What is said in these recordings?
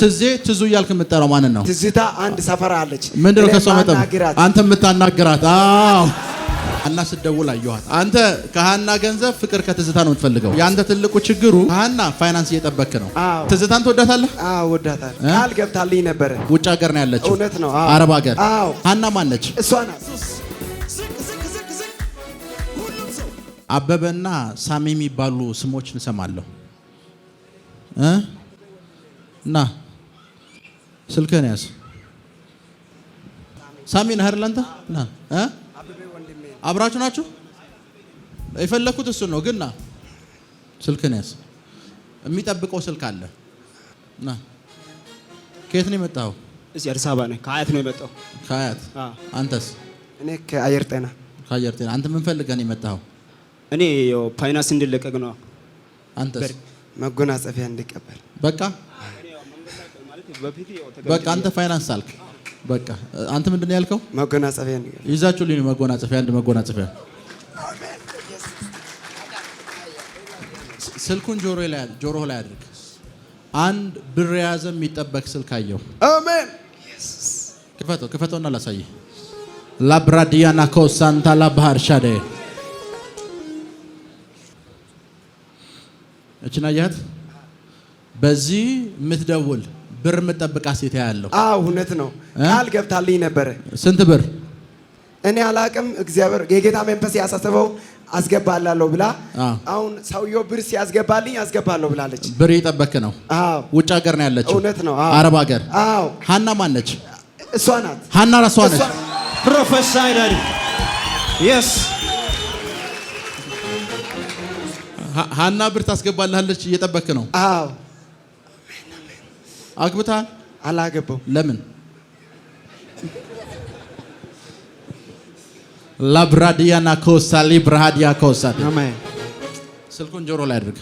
ትዙ እያልክ የምትጠራው ማንን ነው? ትዝታ አንድ ሰፈር አለች። ምንድነው ከሷ መጣው? አንተ የምታናግራት? አዎ ሀና ስትደውል አየኋት። አንተ ከሀና ገንዘብ ፍቅር ከትዝታ ነው የምትፈልገው። ያንተ ትልቁ ችግሩ ሀና ፋይናንስ እየጠበክ ነው። ትዝታን ትወዳታለህ? አዎ ወዳታለሁ። ቃል ገብታልኝ ነበር። ውጭ ሀገር ነው ያለችው። እውነት ነው? አረብ ሀገር። አዎ። ሀና ማን ነች? እሷ ናት። አበበና ሳሚ የሚባሉ ስሞች እንሰማለሁ። እና ስልክህን ያዝ። ሳሚ ነህ አይደል አንተ? ና አብራችሁ ናችሁ? የፈለኩት እሱ ነው። ግን ና ስልክህን ያዝ። የሚጠብቀው ስልክ አለ። ና ከየት ነው የመጣኸው? እዚህ አዲስ አበባ ነኝ። ከአያት ነው የመጣው። ከአያት? አንተስ? እኔ ከአየር ጤና። ከአየር ጤና። አንተ ምን ፈልገህ ነው የመጣኸው? እኔ ያው ፋይናንስ እንድለቀቅ ነው። አንተስ? መጎናጸፊያ እንድቀበል። በቃ በቃ አንተ ፋይናንስ አልክ። በቃ አንተ ምንድነው ያልከው? መጎናጸፊያ እንድቀበል። ይዛችሁልኝ መጎናጸፊያ፣ አንድ መጎናጸፊያ። ስልኩን ጆሮህ ላይ አድርግ። አንድ ብር የያዘ የሚጠበቅ ስልክ አየሁ። አሜን። ክፈተውና ላሳይህ። ላብራዲያና ኮሳንታ ላባህር ሻደ እቺና ያት በዚህ የምትደውል ብር የምትጠብቃ ሴት ያለው። አዎ እውነት ነው። ቃል ገብታልኝ ነበር። ስንት ብር? እኔ አላቅም። እግዚአብሔር የጌታ መንፈስ ያሳሰበው አስገባላለሁ ብላ አሁን ሰውየው ብር ሲያስገባልኝ አስገባለሁ ብላለች። ብር እየጠበክ ነው? አዎ። ውጭ ሀገር ነው ያለችው? እውነት ነው? አዎ። አረብ ሀገር? አዎ። ሀና ማን ነች? እሷ ናት። ሀና ራሷ ነች። ፕሮፌሰር ዳዲ yes ሀና ብር ታስገባልሃለች። እየጠበክ ነው? አዎ። አግብተሃል? አላገባው። ለምን? ላብራዲያና ኮሳ ሊብራዲያ ኮሳ። አሜን። ስልኩን ጆሮ ላይ አድርግ።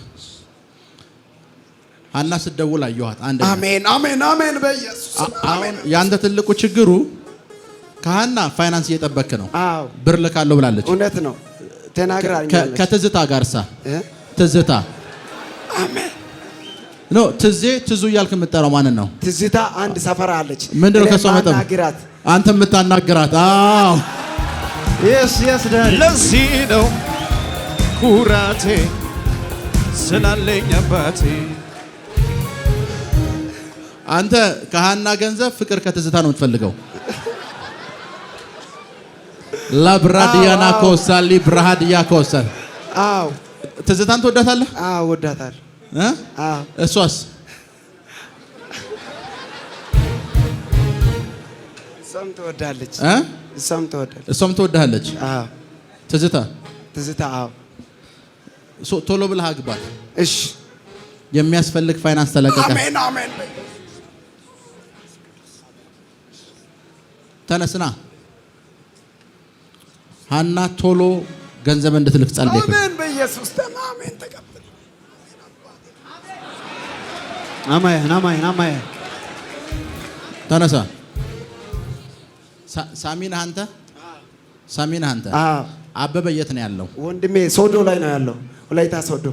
ሀና ስትደውል አየኋት። አንድ አሜን አሜን አሜን። በኢየሱስ አሁን ያንተ ትልቁ ችግሩ ከሀና ፋይናንስ እየጠበክ ነው። አዎ። ብር ልካለሁ ብላለች። እውነት ነው። ተናግራኛለች። ከትዝታ ጋርሳ ትዝታ አሜን ኖ ትዙ እያልክ የምትጠራው ማንን ነው? ትዝታ አንድ ሰፈር አለች። ምንድነው ከሷ መጣው? አንተ የምታናግራት? አዎ yes ዳዲ። ለዚህ ነው ኩራቴ ስላለኝ አባቴ። አንተ ከሀና ገንዘብ ፍቅር ከትዝታ ነው የምትፈልገው። ላብራዲያና ኮሳ ሊብራዲያ ኮሳ። አዎ። ትዝታን ትወዳታለህ? አዎ ወዳታለሁ። አዎ። እሷስ? እሷም ትወዳለች። እሷም ትወዳለች። አዎ። ትዝታ አዎ። ቶሎ ብለህ አግባት። እሺ። የሚያስፈልግ ፋይናንስ ተለቀቀ። አሜን አሜን። ተነስና ሀና ቶሎ ገንዘብ እንድትልክ ጸልይ። አሜን በኢየሱስ ስም አሜን። ተቀበል። አሜን አሜን አሜን። ተነሳ። ሳሚን አንተ? ሳሚን አንተ? አዎ። አበበ የት ነው ያለው? ወንድሜ ሶዶ ላይ ነው ያለው። ወላይታ ሶዶ።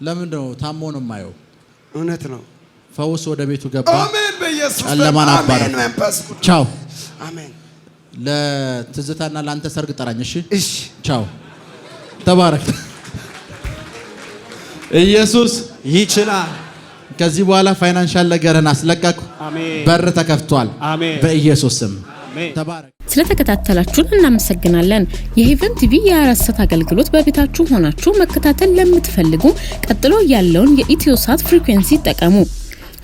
ለምንድን ነው ታሞ ነው የማየው? እውነት ነው። ፈውስ ወደ ቤቱ ገባ። አሜን በኢየሱስ ስም ጨለማን አባረ። ቻው። አሜን። ለትዝታና ለአንተ ሰርግ ጠራኝ። እሺ እሺ። ቻው። ተባረክ። ኢየሱስ ይችላል። ከዚህ በኋላ ፋይናንሻል ነገርን አስለቀቁ። አሜን። በር ተከፍቷል። አሜን። በኢየሱስ ስም አሜን። ተባረክ። ስለተከታተላችሁን እናመሰግናለን። የሄቨን ቲቪ የ24 ሰዓት አገልግሎት በቤታችሁ ሆናችሁ መከታተል ለምትፈልጉ ቀጥሎ ያለውን የኢትዮሳት ፍሪኩዌንሲ ይጠቀሙ።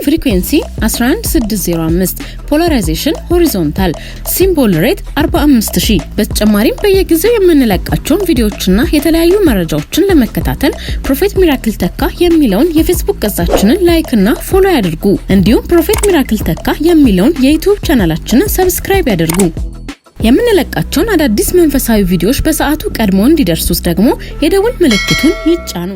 ፍሪኩዌንሲ 11605 ፖላራይዜሽን ሆሪዞንታል ሲምቦል ሬት 45000። በተጨማሪም በየጊዜው የምንለቃቸውን ቪዲዮዎችና የተለያዩ መረጃዎችን ለመከታተል ፕሮፌት ሚራክል ተካ የሚለውን የፌስቡክ ገጻችንን ላይክ እና ፎሎ ያድርጉ። እንዲሁም ፕሮፌት ሚራክል ተካ የሚለውን የዩቲዩብ ቻናላችንን ሰብስክራይብ ያድርጉ። የምንለቃቸውን አዳዲስ መንፈሳዊ ቪዲዮዎች በሰዓቱ ቀድሞ እንዲደርሱት ደግሞ የደወል ምልክቱን ይጫኑ።